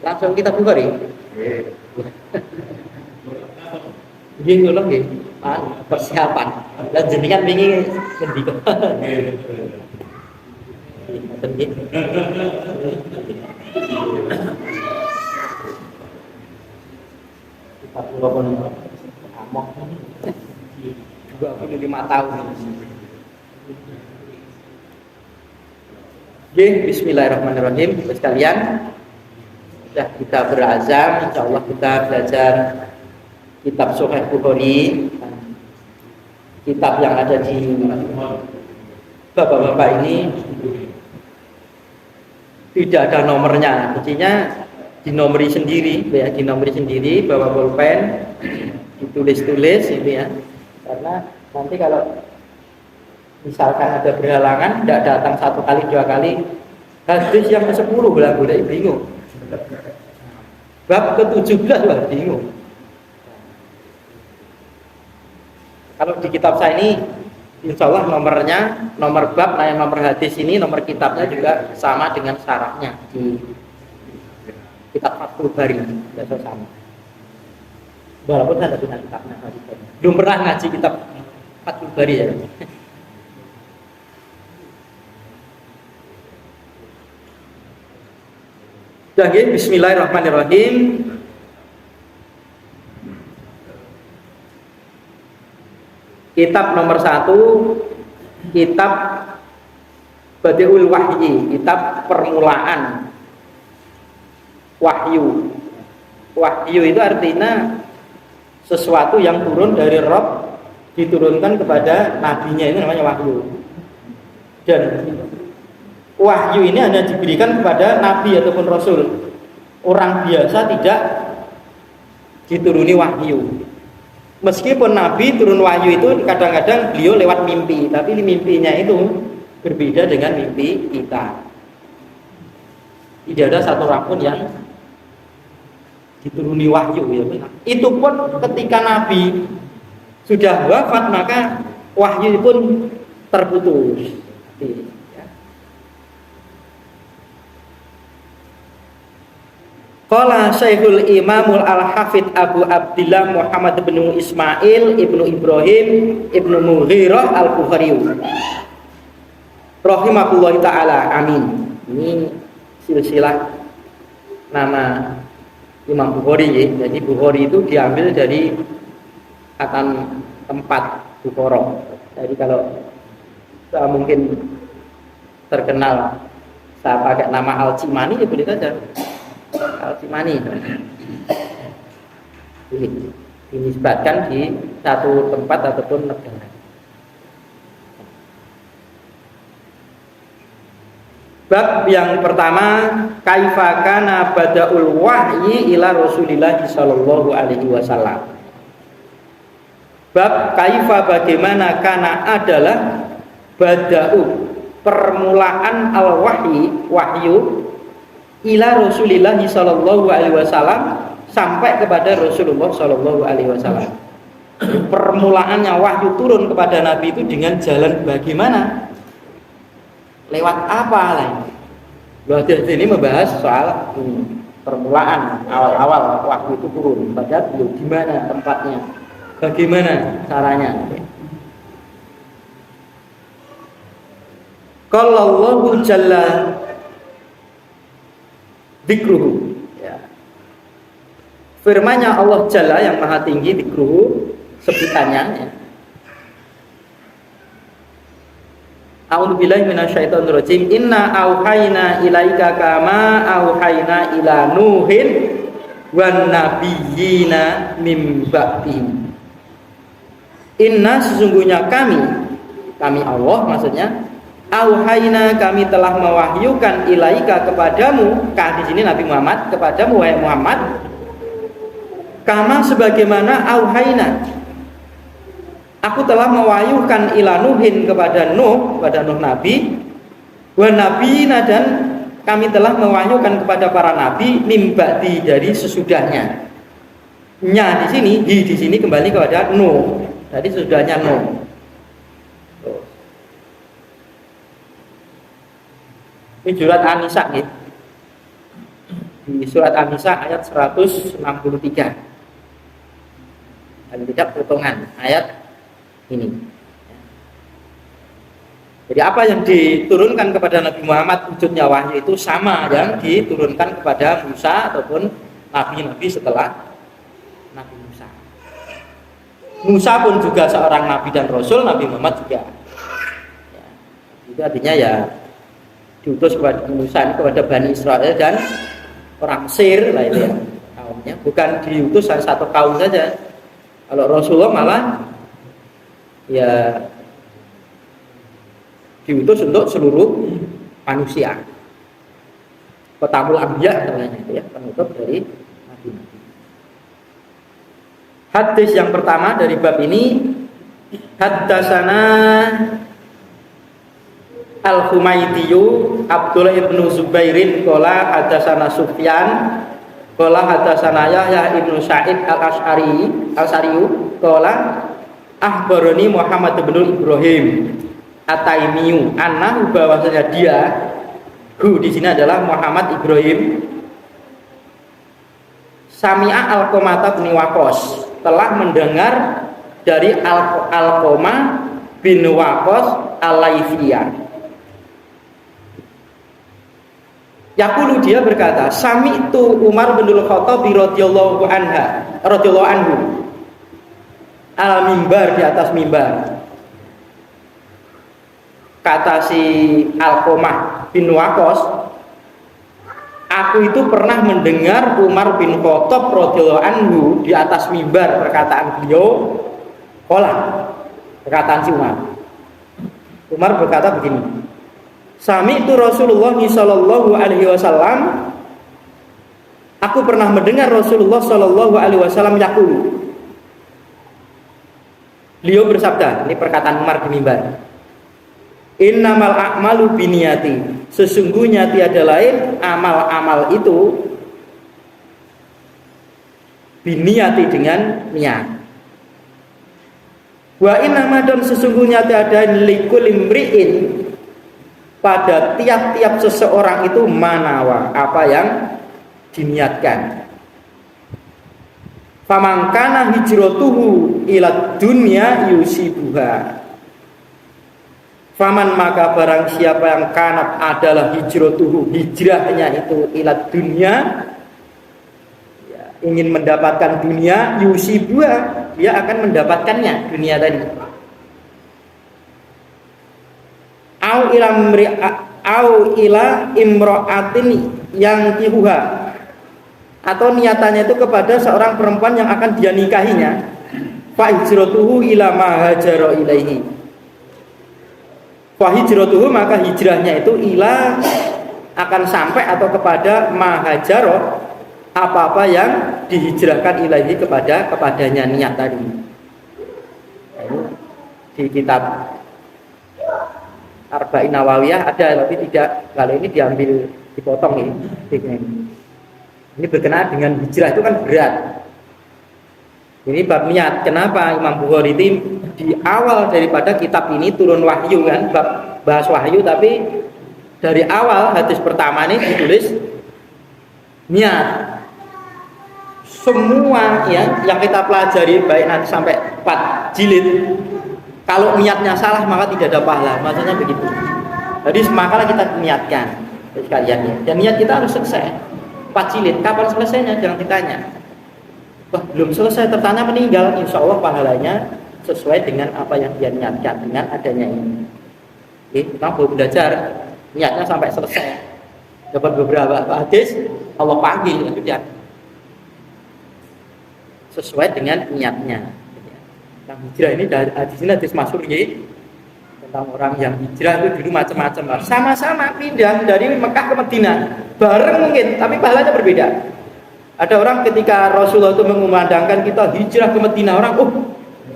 Langsung kita Bukhari. Nggih kula nggih. Persiapan. Lan jenengan wingi ngendika. Ngoten nggih. Kita kula pun amok. Juga aku 5 tahun. Nggih, bismillahirrahmanirrahim. Sekalian, sudah kita berazam, insyaallah kita belajar kitab Sahih Bukhari, kitab yang ada di bapak-bapak ini tidak ada nomornya, artinya dinomori sendiri, ya, dinomori sendiri, bawa pulpen, ditulis-tulis itu ya, karena nanti kalau misalkan ada berhalangan, tidak datang 1 kali 2 kali, hadis yang ke-10 bolak-balik bingung, bab ke-17 lah bingung. Kalau di kitab saya ini, insya Allah nomornya, nomor bab, nomor hadis ini, nomor kitabnya juga sama dengan syarahnya di kitab Fathul Bari, biasa sama. Walaupun saya tidak punya kitabnya, belum pernah ngaji kitab Fathul Bari ya. Jadi bismillahirrahmanirrahim. Kitab nomor 1, kitab Badiul Wahyi, kitab permulaan wahyu. Wahyu itu artinya sesuatu yang turun dari Rabb diturunkan kepada nabinya, itu namanya wahyu. Dan wahyu ini hanya diberikan kepada nabi ataupun rasul. Orang biasa tidak dituruni wahyu. Meskipun nabi turun wahyu itu kadang-kadang beliau lewat mimpi, tapi mimpinya itu berbeda dengan mimpi kita. Tidak ada satu orang pun yang dituruni wahyu ya. Itu pun ketika nabi sudah wafat maka wahyu pun terputus. Qala Syekhul Imamul Al-Hafidh Abu Abdillah Muhammad bin Ismail ibnu Ibrahim ibnu Mughirah Al-Bukhari rahimahullah ta'ala, amin. Ini silsilah nama Imam Bukhari ya. Jadi Bukhari itu diambil dari akan tempat Bukhara. Jadi kalau saya mungkin terkenal saya pakai nama Al-Cimani ya boleh saja. Al-Cimani dinisbatkan di satu tempat ataupun negara. Bab yang pertama, kaifa kana badaul wahyi ila Rasulillah sallallahu alaihi wasallam. Bab kaifa bagaimana kana adalah badau permulaan al-wahyi wahyu ila Rasulillah sallallahu alaihi wasallam sampai kepada Rasulullah sallallahu alaihi wasallam. Permulaannya wahyu turun kepada Nabi itu dengan jalan bagaimana? Lewat apa lagi? Hadis ini membahas soal permulaan awal-awal wahyu itu turun pada beliau, gimana tempatnya, bagaimana caranya. Qala Allahu jalla dzikruhu ya. Firman-Nya Allah Jalla yang maha tinggi, dzikruhu sebutannya ya. A'udzubillahi minasyaitonir rajim. Inna auhayna ilaika kama auhayna ila Nuhin wan nabiyyina mim ba'dihim. Inna sesungguhnya kami Allah maksudnya, auhayna kami telah mewahyukan ilaika kepadamu, di sini Nabi Muhammad, kepadamu wahai Muhammad, kama sebagaimana auhayna aku telah mewahyukan ila Nuhin kepada Nuh Nabi, wa nabiyina dan kami telah mewahyukan kepada para nabi mimba'di dari sesudahnya. Nya di sini kembali kepada Nuh. Jadi sesudahnya Nuh. Ini surat An-Nisa gitu. di surat An-Nisa ayat 163. Dan tidak potongan ayat ini. Jadi apa yang diturunkan kepada Nabi Muhammad wujudnya wahyu itu sama yang diturunkan kepada Musa ataupun nabi-nabi setelah Nabi Musa. Musa pun juga seorang nabi dan rasul, Nabi Muhammad juga. Ya, itu artinya ya diutus kepada Musa kepada Bani Israel dan orang Mesir lah itu ya kaumnya, bukan diutus satu kaum saja. Kalau Rasulullah malah ya diutus untuk seluruh manusia. Khatamul Anbiya namanya itu ya, penutup dari nabi-nabi. Hadis yang pertama dari bab ini, haddatsana Al-Humaydiyu Abdullah ibnu Zubairin qala haddatsana Sufyan qala haddatsana Yahya ibnu Sa'id al-Asy'ari qala akhbarani Muhammad bin Ibrahim At-Taimiyu annahu bahwasanya dia di sini adalah Muhammad Ibrahim Sami'a Al-Qamah bin Waqqas telah mendengar dari Al-Qamah bin Waqqas Al-Laitsiyah. Yaqulu dia berkata, sami'tu Umar bin Khattab radhiyallahu anhu al-mimbar, di atas mimbar. Kata si Al-Qamah bin Waqqas, aku itu pernah mendengar Umar bin Khattab radhiyallahu anhu di atas mimbar, perkataan beliau, perkataan si Umar. Umar berkata begini, sami'tu Rasulullah sallallahu alaihi wasallam, aku pernah mendengar Rasulullah sallallahu alaihi wasallam yaqulu. Beliau bersabda, ini perkataan Umar di mimbar. Innamal a'malu binniyati, sesungguhnya tiada lain amal-amal itu binniyati dengan niat. Wa innama, dan sesungguhnya tiada likul imri'in, pada tiap-tiap seseorang itu manawa, apa yang diniatkan. Faman kana hijratuhu ila dunya yusibuha. Faman, maka barang siapa yang kanat adalah hijratuhu, hijrahnya itu ila dunya, ya, ingin mendapatkan dunia, yusibuha, dia akan mendapatkannya dunia tadi. Au ila imra'atin yang kihuha, atau niatannya itu kepada seorang perempuan yang akan dia nikahinya. Fa hijratuhu ila ma hajara ilaihi. Fa hijratuhu, maka hijrahnya itu ila, akan sampai atau kepada ma hajara, apa-apa yang dihijrahkan ilaihi kepadanya, niat tadi. Ini di kitab Arba'in Nawawiyah ada, tapi tidak, kalau ini diambil, dipotong ini. Ini berkenaan dengan hijrah, itu kan berat. Ini bab niat. Kenapa Imam Bukhari itu di awal daripada kitab ini turun wahyu kan, bab bahas wahyu, tapi dari awal hadis pertama ini ditulis niat. Semua ya yang kita pelajari baik nanti sampai 4 jilid, kalau niatnya salah maka tidak ada pahala, maksudnya begitu. Jadi semakanya kita niatkan sekalian ya. Dan niat kita harus selesai 4 jilid. Kapan selesainya jangan ditanya. Wah, belum selesai, tertanya meninggal, insya Allah pahalanya sesuai dengan apa yang dia niatkan dengan adanya ini. Oke, kita boleh belajar niatnya sampai selesai. Dapat beberapa hadis Allah panggil, sudah sesuai dengan niatnya. Tentang hijrah ini di sini hadis masyhur ya, tentang orang yang hijrah itu dulu macam-macam, sama-sama pindah dari Mekah ke Madinah bareng mungkin, tapi pahalanya berbeda. Ada orang ketika Rasulullah itu mengumandangkan kita hijrah ke Madinah, orang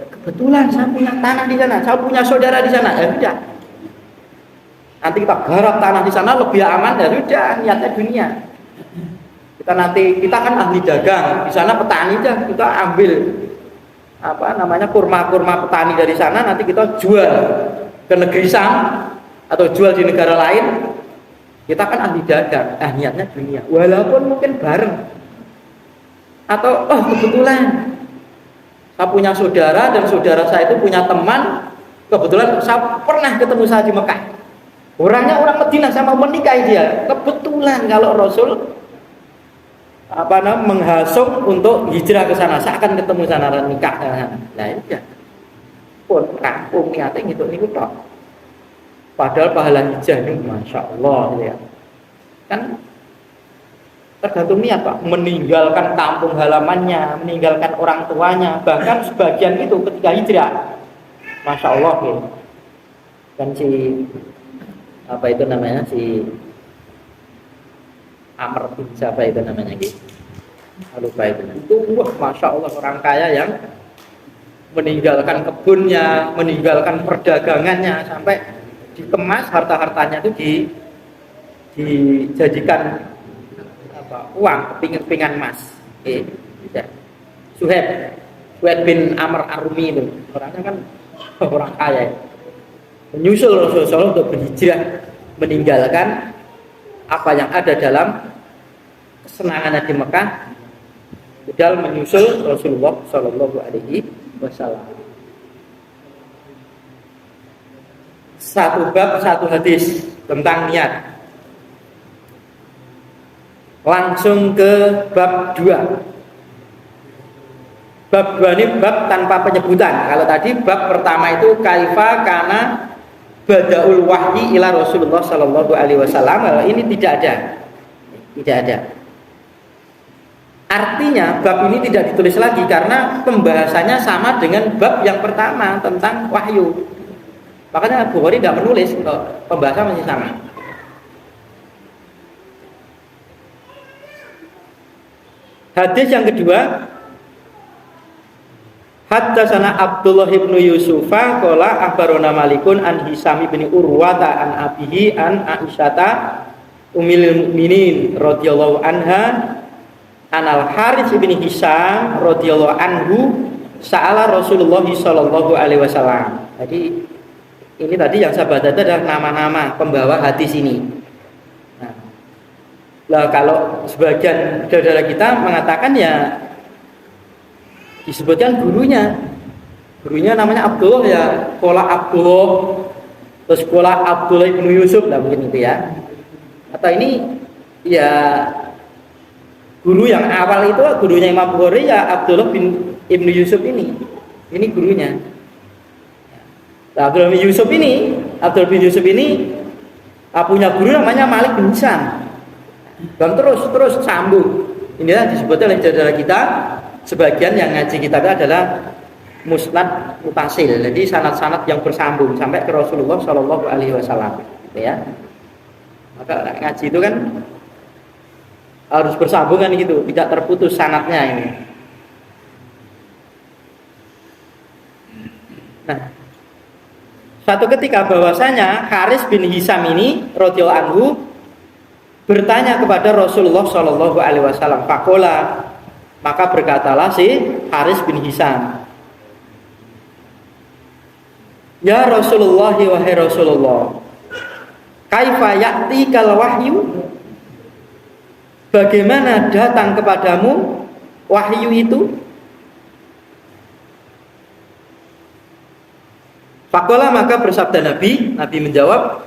kebetulan saya punya tanah di sana, saya punya saudara di sana, ya sudah. Nanti kita garap tanah di sana lebih aman, ya sudah, niatnya dunia. Kita kan ahli dagang di sana, petani aja, kita ambil kurma-kurma petani dari sana, nanti kita jual ke negeri Sam atau jual di negara lain, Kita kan ahli dagang, niatnya dunia. Walaupun mungkin bareng. Atau kebetulan saya punya saudara dan saudara saya itu punya teman, kebetulan saya pernah ketemu saya di Mekah. Orangnya orang Madinah, saya mau menikahi dia. Kebetulan kalau Rasul menghasung untuk hijrah ke sana, saya akan ketemu sana dan nikah. Nah itu ya. Pun kampung niatnya gitu niku tok. Padahal pahala hijrah ini masya Allah gitu ya. Kan tergantung niat Pak, meninggalkan kampung halamannya, meninggalkan orang tuanya, bahkan sebagian itu ketika hijrah, masya Allah gitu. Kan si apa itu namanya si Amr bin siapa itu namanya gitu, lupa itu wah masya Allah orang kaya yang meninggalkan kebunnya, meninggalkan perdagangannya sampai dikemas harta-hartanya itu dijadikan uang kepingan emas. Bisa. Suhaib bin Amr Ar-Rumi itu orangnya kan orang kaya, menyusul Rasulullah untuk berhijrah, meninggalkan apa yang ada dalam kesenangannya di Mekah, padahal menyusul Rasulullah Shallallahu Alaihi Wasallam. Satu bab satu hadis tentang niat. Langsung ke bab 2. Bab 2 ini bab tanpa penyebutan. Kalau tadi bab pertama itu kaifa kana badaul wahyi ila Rasulullah sallallahu alaihi wasallam. Ini tidak ada. Tidak ada. Artinya bab ini tidak ditulis lagi karena pembahasannya sama dengan bab yang pertama tentang wahyu. Makanya Bukhari tidak menulis, pembahasan masih sama. Hadis yang kedua, haddatsana Abdullah bin Yusufa qala akhbarana Malikun an Hisam bin Urwata an abihi an Aisyata ummul mukminin radhiyallahu anha anal Harits bin Hisam radhiyallahu anhu sa'ala Rasulullah sallallahu alaihi wasallam. Jadi ini tadi yang saya baca itu adalah nama-nama pembawa hadis ini. Nah, kalau sebagian saudara kita mengatakan ya disebutkan gurunya namanya Abdullah ya, sekolah Abdullah, terus sekolah Abdullah bin Yusuf lah mungkin itu ya. Atau ini ya guru yang awal itu gurunya Imam Bukhari ya Abdullah bin Ibnu Yusuf ini gurunya. Nah, Abdullah bin Yusuf ini punya guru namanya Malik bin Hisam. Dan terus sambung. Inilah disebutnya oleh saudara kita sebagian yang ngaji kitab adalah musnad mutasil. Jadi sanad-sanad yang bersambung sampai ke Rasulullah Shallallahu Alaihi Wasallam. Ya. Maka ngaji itu kan harus bersambung kan gitu, tidak terputus sanadnya ini. Nah, suatu ketika bahwasanya Haris bin Hisam ini radhiyallahu anhu bertanya kepada Rasulullah Shallallahu Alaihi Wasallam. Fakola, maka berkatalah si Haris bin Hisam, ya Rasulullah, wahai Rasulullah, kaifa ya'ti kal wahyu, bagaimana datang kepadamu wahyu itu? Fakola, maka bersabda Nabi menjawab,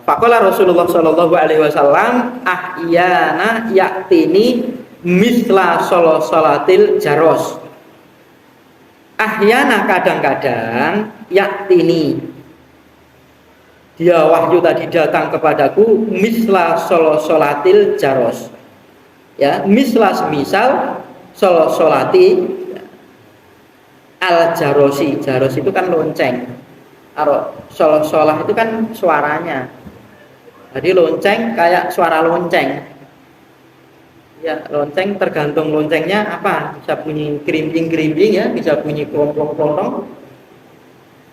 Faqala Rasulullah sallallahu alaihi wasallam ahyana ya'tini misla salatil jaros. Ahyana kadang-kadang ya'tini, dia wahyu tadi datang kepadaku misla salatil jaros. Ya, misla semisal salati al jarosi. Jaros itu kan lonceng. Solah itu kan suaranya. Jadi lonceng kayak suara lonceng. Ya, lonceng tergantung loncengnya apa. Bisa bunyi kerimping-kerimping ya, bisa bunyi kelong-kelong.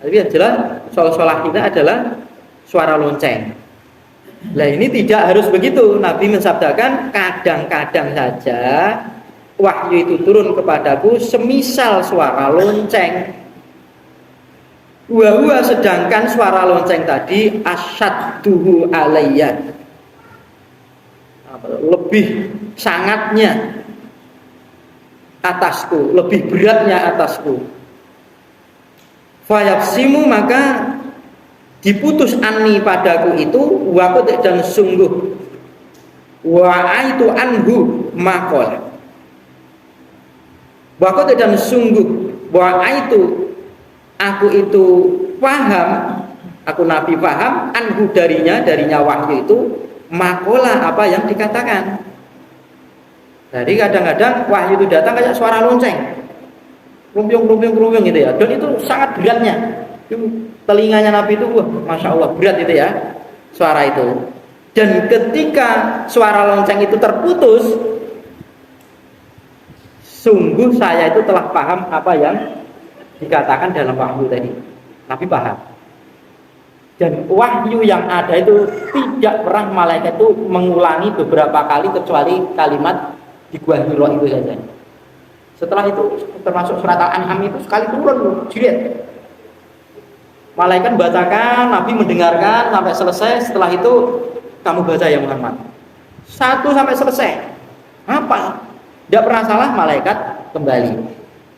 Tapi yang jelas solah kita adalah suara lonceng. Nah, ini tidak harus begitu. Nabi mensabdakan kadang-kadang saja wahyu itu turun kepadaku semisal suara lonceng. Wa sedangkan suara lonceng tadi asyadduhu alayya, lebih sangatnya atasku, lebih beratnya atasku. Fayafsimu, maka diputus anni padaku itu, wa dan sungguh, wa aitu anhu maqala, wa dan sungguh, wa aitu aku itu paham, aku Nabi paham, anhu darinya wahyu itu, makola apa yang dikatakan. Jadi kadang-kadang wahyu itu datang kayak suara lonceng, rumpiung gitu ya, dan itu sangat beratnya. Telinganya Nabi itu, wah, masya Allah berat itu ya suara itu. Dan ketika suara lonceng itu terputus, sungguh saya itu telah paham apa yang dikatakan dalam wahyu tadi. Nabi paham. Dan wahyu yang ada itu tidak pernah malaikat itu mengulangi beberapa kali kecuali kalimat di Gua Hira itu saja. Setelah itu termasuk surat Al-An'am itu sekali turun jilid. Malaikat bacakan, Nabi mendengarkan sampai selesai. Setelah itu kamu baca ya Muhammad. 1 sampai selesai. Apa? Tidak pernah salah, malaikat kembali.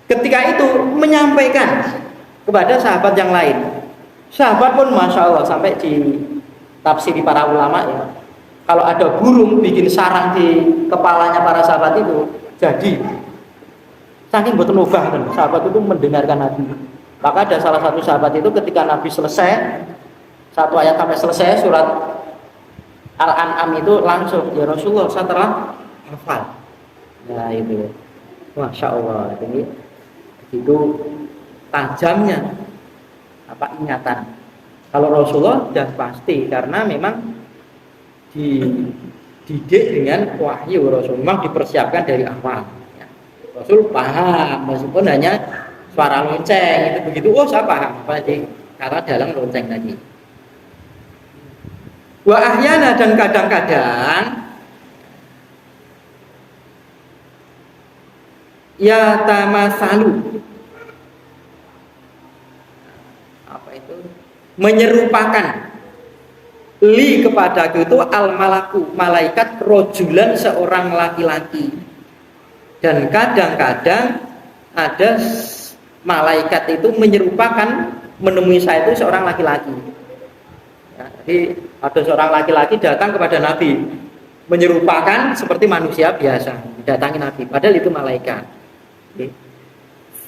Ketika itu menyampaikan kepada sahabat yang lain. Sahabat pun masya Allah sampai di tafsir para ulama ya. Kalau ada burung bikin sarang di kepalanya para sahabat itu, jadi saking betul ubah kan, sahabat itu mendengarkan Nabi. Maka ada salah satu sahabat itu ketika Nabi selesai satu ayat sampai selesai surat Al-An'am itu langsung, ya Rasulullah saya telah hafal. Nah itu, masya Allah, ini begitu tajamnya apa ingatan. Kalau Rasulullah sudah pasti karena memang dididik dengan wahyu. Rasul memang dipersiapkan dari awal. Rasul paham meskipun hanya suara lonceng itu begitu, oh saya paham apalagi karena dalam lonceng tadi. Wa ahyana, dan kadang-kadang ya tamasalu, apa itu, menyerupakan li kepadaku itu al malaku, malaikat, rojulan, seorang laki-laki. Dan kadang-kadang ada malaikat itu menyerupakan, menemui saya itu seorang laki-laki ya, jadi ada seorang laki-laki datang kepada Nabi menyerupakan seperti manusia biasa datangi Nabi, padahal itu malaikat.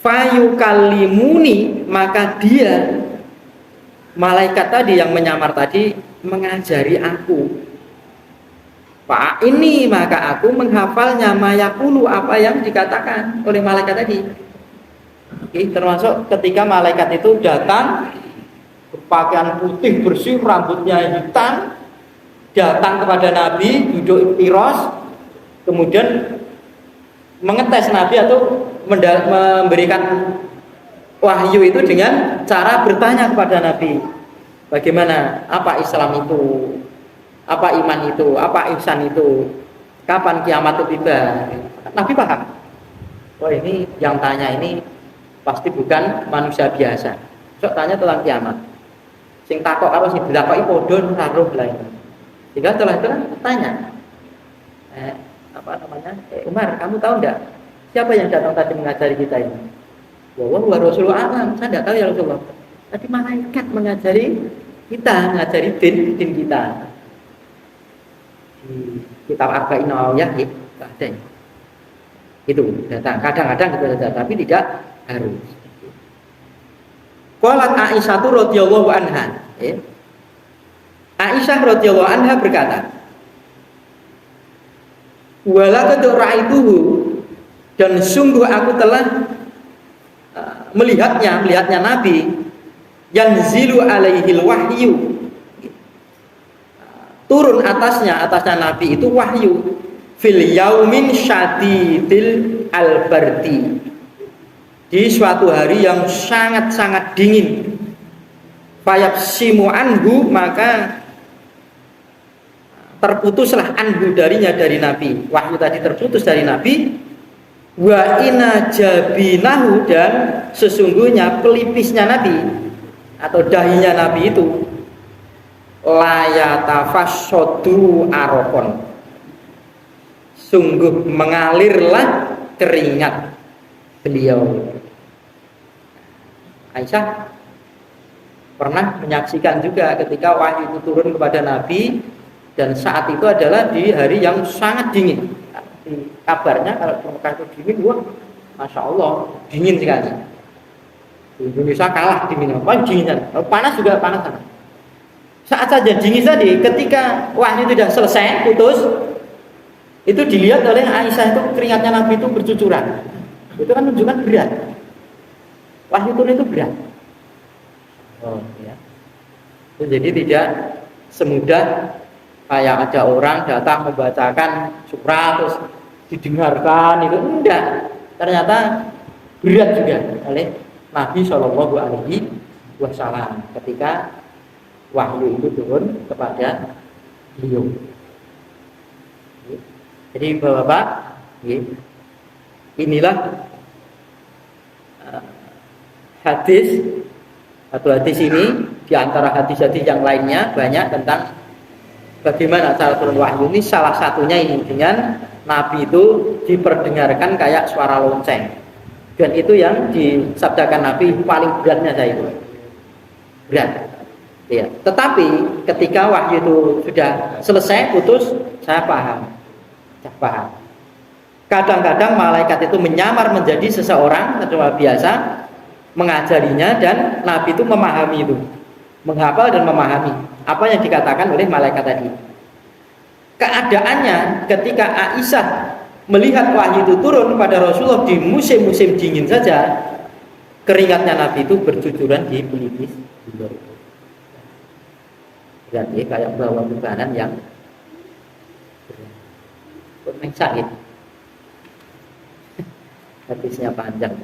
Fayukalimuni, maka dia malaikat tadi yang menyamar tadi mengajari aku. Pak ini, maka aku menghafalnya mayakulu, apa yang dikatakan oleh malaikat tadi. Oke, termasuk ketika malaikat itu datang berpakaian putih bersih, rambutnya hitam, datang kepada Nabi duduk piros, kemudian mengetes Nabi atau memberikan wahyu itu dengan cara bertanya kepada Nabi, bagaimana, apa Islam itu, apa iman itu, apa ihsan itu, kapan kiamat itu tiba. Nabi paham, oh ini yang tanya ini pasti bukan manusia biasa. Sok tanya tentang kiamat, sing takok apa sih dilakoki padha naruh lain. Sehingga setelah itu tanya, apa namanya, Umar, kamu tahu enggak siapa yang datang tadi mengajari kita ini? Wa Rasulullah alam, saya enggak tahu ya Rasulullah. Tadi malaikat mengajari kita, mengajari din kita. Di kitab Arba'in Nawawiyah ada itu datang, kadang-kadang itu ada, tapi tidak harus. Qalat Aisyah radhiyallahu anha, Aisyah radhiyallahu anha berkata, walaqad ra'aituhu, dan sungguh aku telah melihatnya Nabi, yanzilu alaihil wahyu, turun atasnya Nabi itu wahyu, fil yaumin syadidil albardi, di suatu hari yang sangat-sangat dingin. Fayabsimu anhu, maka terputuslah anhu darinya, dari Nabi. Wahyu tadi terputus dari Nabi. Wa ina jabinahu, dan sesungguhnya pelipisnya Nabi atau dahinya Nabi itu layatafassadu arokon, sungguh mengalirlah keringat beliau. Aisyah pernah menyaksikan juga ketika wahyu itu turun kepada Nabi, dan saat itu adalah di hari yang sangat dingin. Di kabarnya kalau di Mekah itu dingin, wah, masya Allah dingin sekali. Di Indonesia kalah dinginnya, apa dinginnya? Panas juga panas. Saat saja dingin tadi, ketika wahyu itu sudah selesai, putus, itu dilihat oleh Aisyah itu keringatnya Nabi itu bercucuran. Itu kan menunjukkan berat. Wahyu turun itu berat. Oh, ya. Jadi tidak semudah kayak ada orang datang membacakan surat terus didengarkan, itu enggak. Ternyata berat juga oleh Nabi Shallallahu Alaihi Wasallam ketika wahyu itu turun kepada beliau. Jadi Bapak, inilah hadis atau hadis ini di antara hadis-hadis yang lainnya banyak tentang bagaimana cara turun wahyu. Ini salah satunya ini dengan Nabi itu diperdengarkan kayak suara lonceng, dan itu yang disabdakan Nabi paling beratnya saya itu berat. Ya. Tetapi ketika wahyu itu sudah selesai putus, saya paham. Kadang-kadang malaikat itu menyamar menjadi seseorang luar biasa, mengajarinya, dan Nabi itu memahami itu, menghafal dan memahami apa yang dikatakan oleh malaikat tadi. Keadaannya ketika Aisyah melihat wahyu itu turun pada Rasulullah di musim-musim dingin saja, keringatnya Nabi itu bercucuran di pelipis beliau. Berarti kayak bawa bebanan yang sakit. Hadisnya panjang.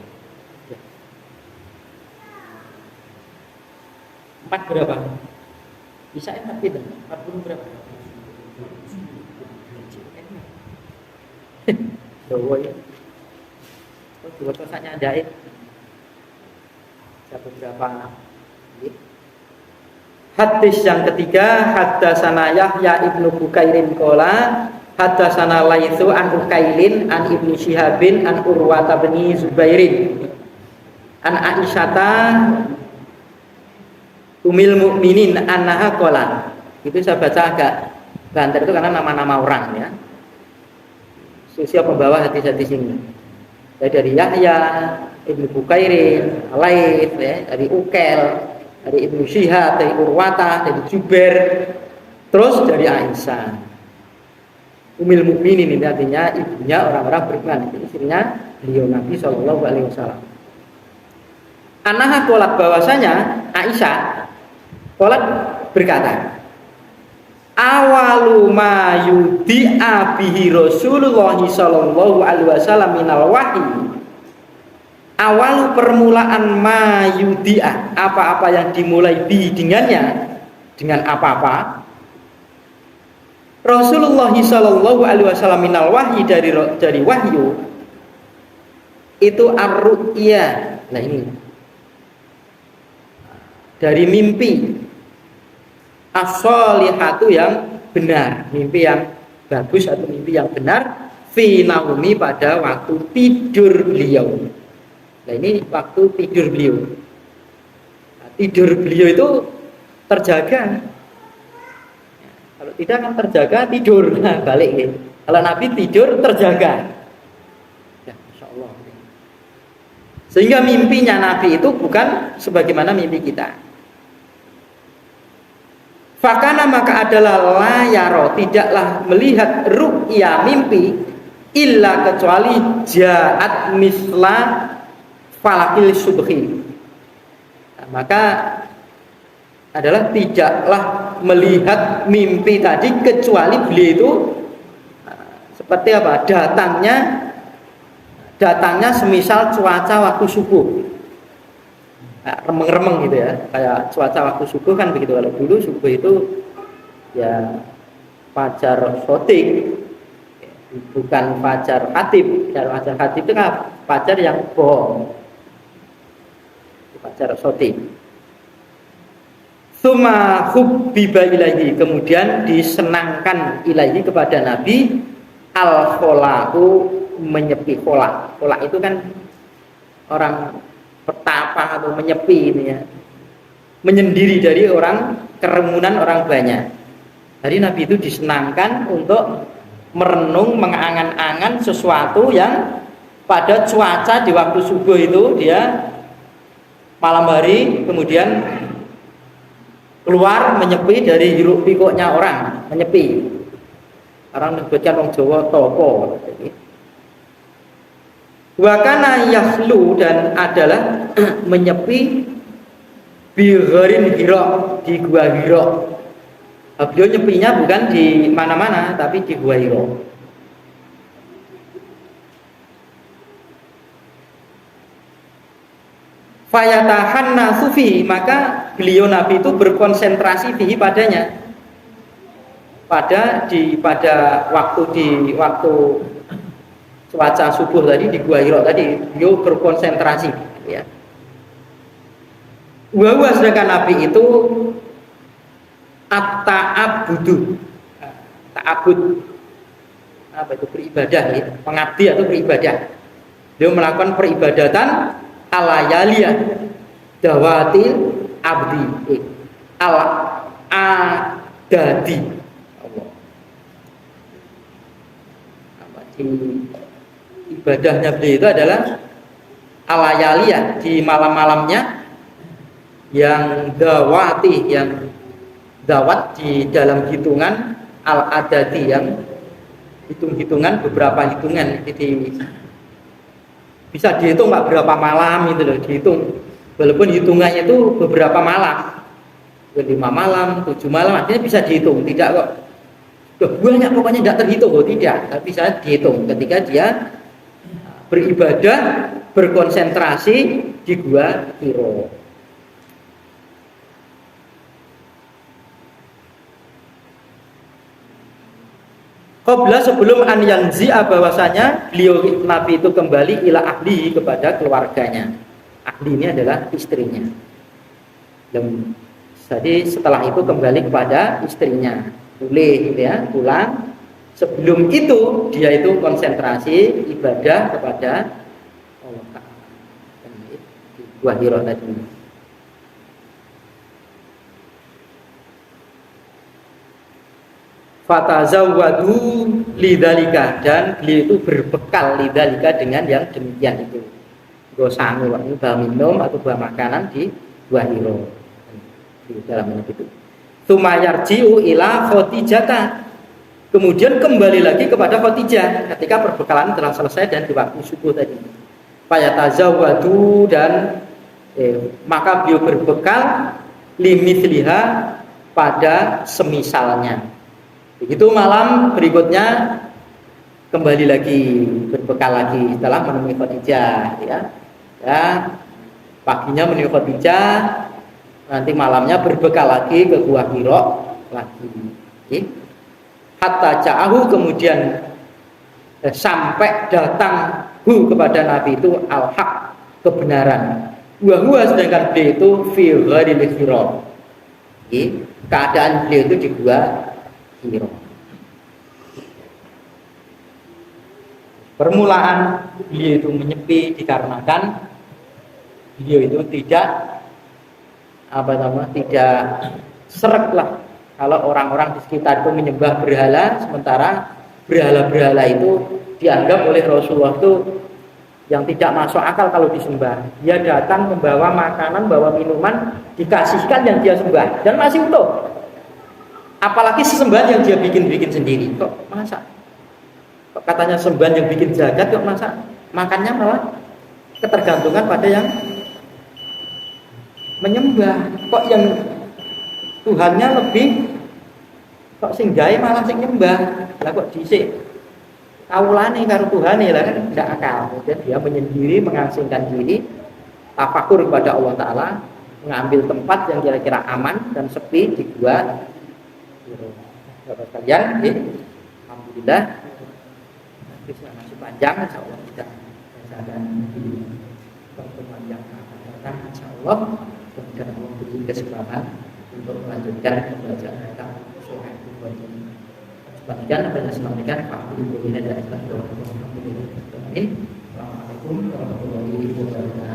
4 berapa? Bisa 4 gitu. 40 berapa? Dowo ya. Oh, dua tosanya ada ya. Satu berapa? Hadis yang ketiga, haddatsana Yahya ibnu Bukairin qala haddatsana Laitsu an Ukailin an Ibnu Syihabin an Urwata bin Zubairin an Aisyata Umil Mukminin annaha qalat. Itu saya baca agak banter itu karena nama-nama orang ya. Sosial pembawa hadis-hadis ini. Dari Yahya Ibnu Bukairin, Laits ya, dari Ukail, dari Ibnu Syihab, dari Urwata, dari Jubair, terus dari Aisyah. Umil Mukminin ini artinya ibunya orang-orang beriman, istrinya beliau Nabi Shallallahu Alaihi Wasallam. Annaha qalat, bahwasanya Aisyah qalat berkata, awalu ma yudi'a bihi Rasulullah sallallahu alaihi wasallam minal wahyi. Awal permulaan ma yudi'a, apa-apa yang dimulai bi dengannya, dengan apa-apa Rasulullah sallallahu alaihi wasallam minal wahyi, dari wahyu itu ar-ru'ya. Nah ini dari mimpi, as-sholihatu yang benar, mimpi yang bagus atau mimpi yang benar, fi naumi pada waktu tidur beliau. Nah ini waktu tidur beliau. Nah, tidur beliau itu terjaga. Kalau tidak kan terjaga tidur, nah, balik nih. Kalau Nabi tidur terjaga. Ya, Masya Allah. Sehingga mimpinya Nabi itu bukan sebagaimana mimpi kita. Fakana maka adalah layaro, tidaklah melihat ru'ya mimpi illa kecuali ja'at misla falakil subhi. Nah, maka adalah tidaklah melihat mimpi tadi kecuali beliau itu seperti apa? Datangnya semisal cuaca waktu subuh. Remeng-remeng gitu ya, kayak cuaca waktu subuh kan begitu. Kalau dulu subuh itu ya fajar sotik, bukan fajar khatib. Fajar khatib itu kan fajar yang bohong, fajar sotik. Tsumma hubbiba ilaihi, kemudian disenangkan ilaihi kepada Nabi al-khola'u, menyepi. Khola itu kan orang petapa atau menyepi ini ya, menyendiri dari orang kerumunan orang banyak. Jadi Nabi itu disenangkan untuk merenung, mengangan-angan sesuatu yang pada cuaca di waktu subuh itu dia malam hari kemudian keluar menyepi dari hiruk pikuknya orang, menyepi. Orang menyebutkan orang Jawa topo. Wa kana yakhlu, dan adalah menyepi bi gharin Hira, di gua Hira. Beliau nyepinya bukan di mana-mana tapi di gua Hira. Fayatahanna sufi, maka beliau Nabi itu berkonsentrasi fihi padanya. Pada waktu cuaca subuh tadi di gua Hira tadi, beliau berkonsentrasi ya. Wa sedangkan Nabi itu at-ta'abudu, ta'abud apa itu, beribadah ya, mengabdi atau beribadah. Dia melakukan peribadatan alayaliyah dawatil abdi al adadi. Allah. Apa di ibadahnya beliau itu adalah alayaliyah, di malam-malamnya yang dawati, yang dawat di dalam hitungan al-adadi, yang hitung-hitungan beberapa hitungan. Jadi bisa dihitung Pak berapa malam itu loh, dihitung. Walaupun hitungannya itu beberapa malam, 5 malam, 7 malam, artinya bisa dihitung. Tidak kok banyak, pokoknya tidak terhitung, tidak. Tapi bisa dihitung ketika dia beribadah, berkonsentrasi di gua Hira. Qabla, sebelum an yanzi'a, bahwasanya beliau Nabi itu kembali ila ahli, kepada keluarganya. Ahli ini adalah istrinya. Dan jadi setelah itu kembali kepada istrinya. Boleh gitu ya, pulang. Sebelum itu dia itu konsentrasi ibadah kepada Allah Ta'ala. Di Gua Hira tadi. Fatazawwadu lidzalika, dan beliau itu berbekal lidzalika dengan yang demikian itu. Gosanu, ini bahan minum atau bahan makanan di Gua Hira. Di dalam itu. Sumayarji'u ila Khadijah. Kemudian kembali lagi kepada Khadijah ketika perbekalan telah selesai dan di waktu subuh tadi. Fayatazawwadu, dan maka beliau berbekal limithliha, pada semisalnya. Begitu malam berikutnya kembali lagi, berbekal lagi setelah menemui Khadijah ya. Paginya menemui Khadijah, nanti malamnya berbekal lagi ke Gua Hira lagi. Okay. Hatta ja'ahu, kemudian sampai datang kepada Nabi itu al-haq, kebenaran. Wa sedangkan beliau itu fi gharil Hira. Okay. Keadaan beliau itu di Gua Hira. Permulaan beliau itu menyepi dikarenakan beliau itu tidak tidak seret lah kalau orang-orang di sekitar itu menyembah berhala, sementara berhala-berhala itu dianggap oleh Rasulullah itu yang tidak masuk akal kalau disembah. Dia datang membawa makanan, bawa minuman, dikasihkan yang dia sembah dan masih utuh. Apalagi sesembahan yang dia bikin sendiri. Kok masa? Kok katanya sembahan yang bikin zakat, kok masa makannya malah ketergantungan pada yang menyembah. Kok yang Tuhannya lebih, kok sing gawe malah sing nyembah. Lah kok dhisik kaulane karo Tuhane, lah kan tidak akal. Kemudian dia menyendiri, mengasingkan diri, tafakur kepada Allah Ta'ala, mengambil tempat yang kira-kira aman dan sepi di Gua. Bapak sekalian, alhamdulillah masih panjang, insyaallah kita ada pertemuan yang akan datang, insyaallah. Dan Allah beri kesempatan untuk melanjutkan pembacaan kitab Surah Al-Baqarah ini. Selanjutnya apa yang saya sampaikan, Alhamdulillah dan Assalamualaikum warahmatullahi wabarakatuh.